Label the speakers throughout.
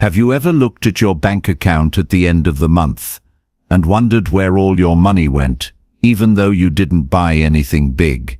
Speaker 1: Have you ever looked at your bank account at the end of the month and wondered where all your money went, even though you didn't buy anything big?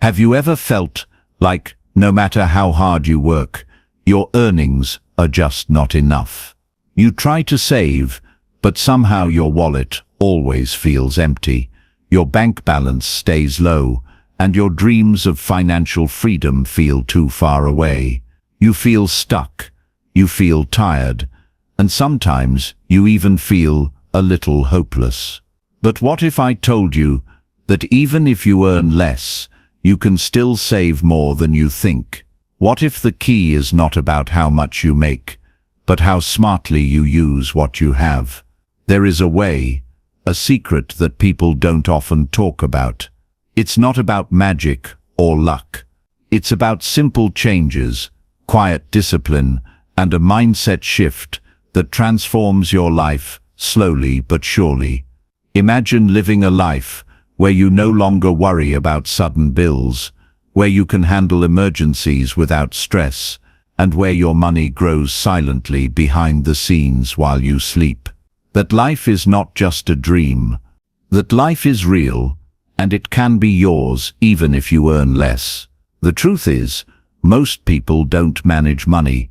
Speaker 1: Have you ever felt like, no matter how hard you work, your earnings are just not enough? You try to save, but somehow your wallet always feels empty. Your bank balance stays low, and your dreams of financial freedom feel too far away. You feel stuck, you feel tired, and sometimes you even feel a little hopeless. But what if I told you that even if you earn less, you can still save more than you think? What if the key is not about how much you make, but how smartly you use what you have? There is a way, a secret that people don't often talk about. It's not about magic or luck. It's about simple changes, quiet discipline, and a mindset shift that transforms your life slowly but surely. Imagine living a life where you no longer worry about sudden bills, where you can handle emergencies without stress, and where your money grows silently behind the scenes while you sleep. That life is not just a dream. That life is real, and it can be yours even if you earn less. The truth is, most people don't manage money.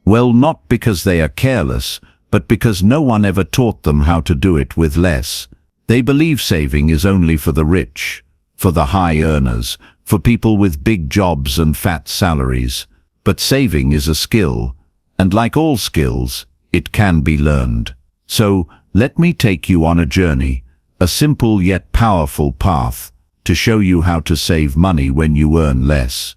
Speaker 1: Well, not because they are careless, but because no one ever taught them how to do it with less. They believe saving is only for the rich, for the high earners, for people with big jobs and fat salaries. But saving is a skill, and like all skills, it can be learned. So, let me take you on a journey, a simple yet powerful path, to show you how to save money when you earn less.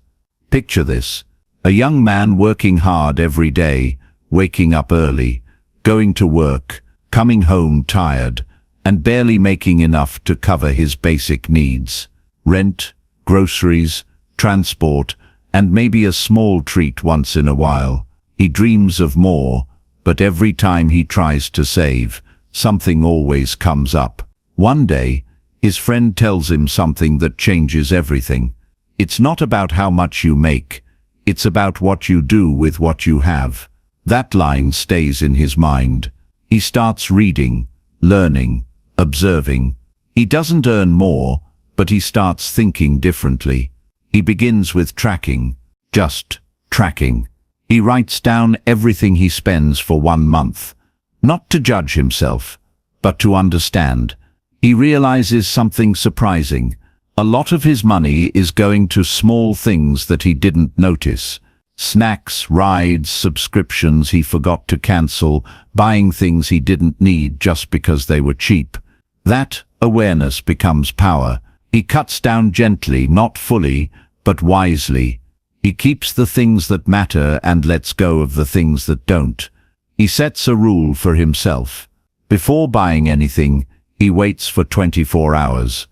Speaker 1: Picture this: a young man working hard every day, waking up early, going to work, coming home tired, and barely making enough to cover his basic needs. Rent, groceries, transport, and maybe a small treat once in a while. He dreams of more, but every time he tries to save, something always comes up. One day, his friend tells him something that changes everything. It's not about how much you make, it's about what you do with what you have. That line stays in his mind. He starts reading, learning, observing. He doesn't earn more, but he starts thinking differently. He begins with tracking, just tracking. He writes down everything he spends for 1 month, not to judge himself, but to understand. He realizes something surprising. A lot of his money is going to small things that he didn't notice. Snacks, rides, subscriptions he forgot to cancel, buying things he didn't need just because they were cheap. That awareness becomes power. He cuts down gently, not fully, but wisely. He keeps the things that matter and lets go of the things that don't. He sets a rule for himself. Before buying anything, he waits for 24 hours.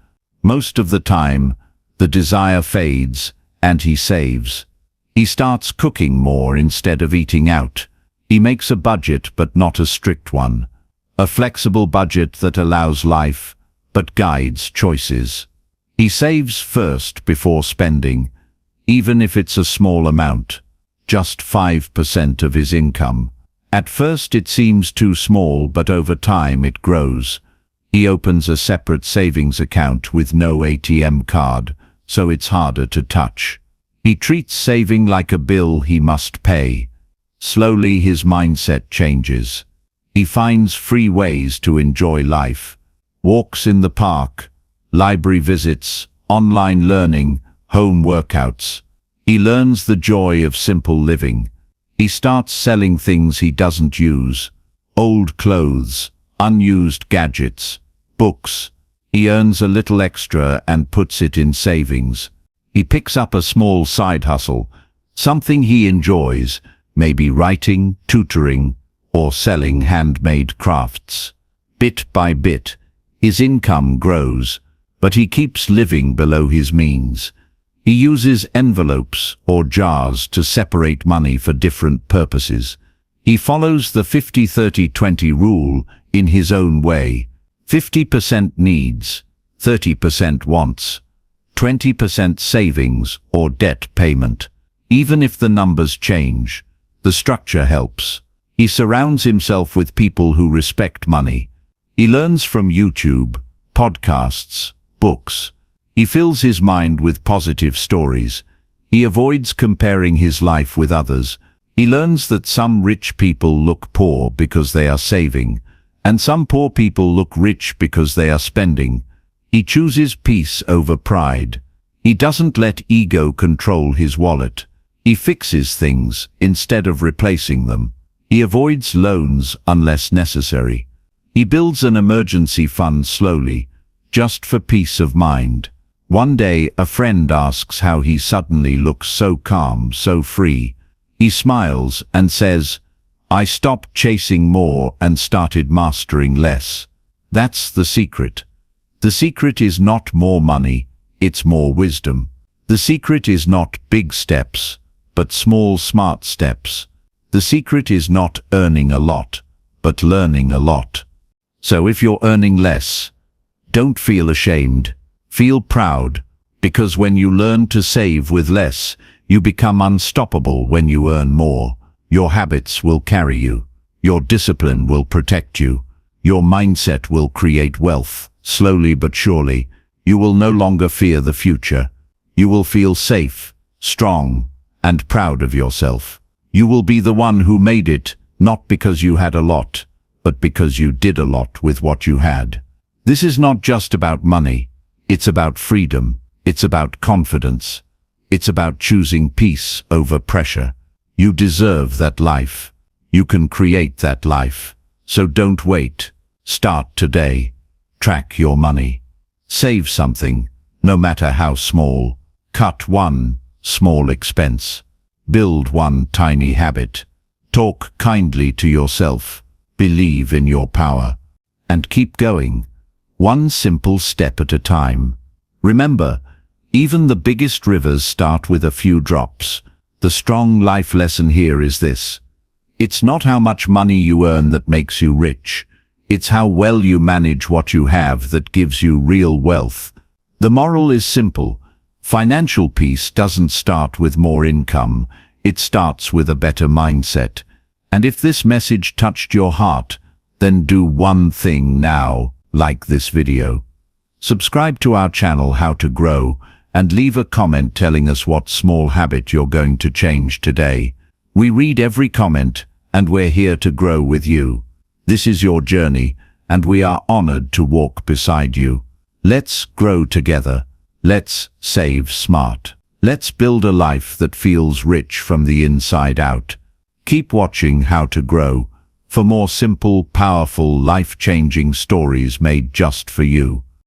Speaker 1: Most of the time, the desire fades, and he saves. He starts cooking more instead of eating out. He makes a budget, but not a strict one. A flexible budget that allows life, but guides choices. He saves first before spending, even if it's a small amount, just 5% of his income. At first it seems too small, but over time it grows. He opens a separate savings account with no ATM card, so it's harder to touch. He treats saving like a bill he must pay. Slowly his mindset changes. He finds free ways to enjoy life. Walks in the park, library visits, online learning, home workouts. He learns the joy of simple living. He starts selling things he doesn't use. Old clothes, unused gadgets, books. He earns a little extra and puts it in savings. He picks up a small side hustle, something he enjoys, maybe writing, tutoring, or selling handmade crafts. Bit by bit, his income grows, but he keeps living below his means. He uses envelopes or jars to separate money for different purposes. He follows the 50-30-20 rule in his own way. 50% needs, 30% wants, 20% savings or debt payment. Even if the numbers change, the structure helps. He surrounds himself with people who respect money. He learns from YouTube, podcasts, books. He fills his mind with positive stories. He avoids comparing his life with others. He learns that some rich people look poor because they are saving, and some poor people look rich because they are spending. He chooses peace over pride. He doesn't let ego control his wallet. He fixes things instead of replacing them. He avoids loans unless necessary. He builds an emergency fund slowly, just for peace of mind. One day, a friend asks how he suddenly looks so calm, so free. He smiles and says, "I stopped chasing more and started mastering less." That's the secret. The secret is not more money, it's more wisdom. The secret is not big steps, but small smart steps. The secret is not earning a lot, but learning a lot. So if you're earning less, don't feel ashamed. Feel proud, because when you learn to save with less, you become unstoppable when you earn more. Your habits will carry you. Your discipline will protect you. Your mindset will create wealth. Slowly but surely, you will no longer fear the future. You will feel safe, strong, and proud of yourself. You will be the one who made it, not because you had a lot, but because you did a lot with what you had. This is not just about money. It's about freedom. It's about confidence. It's about choosing peace over pressure. You deserve that life. You can create that life. So don't wait. Start today. Track your money. Save something, no matter how small. Cut one small expense. Build one tiny habit. Talk kindly to yourself. Believe in your power. And keep going. One simple step at a time. Remember, even the biggest rivers start with a few drops. The strong life lesson here is this. It's not how much money you earn that makes you rich. It's how well you manage what you have that gives you real wealth. The moral is simple. Financial peace doesn't start with more income. It starts with a better mindset. And if this message touched your heart, then do one thing now. Like this video. Subscribe to our channel How to Grow and leave a comment telling us what small habit you're going to change today. We read every comment and we're here to grow with you. This is your journey and we are honored to walk beside you. Let's grow together. Let's save smart. Let's build a life that feels rich from the inside out. Keep watching How to Grow for more simple, powerful, life-changing stories made just for you.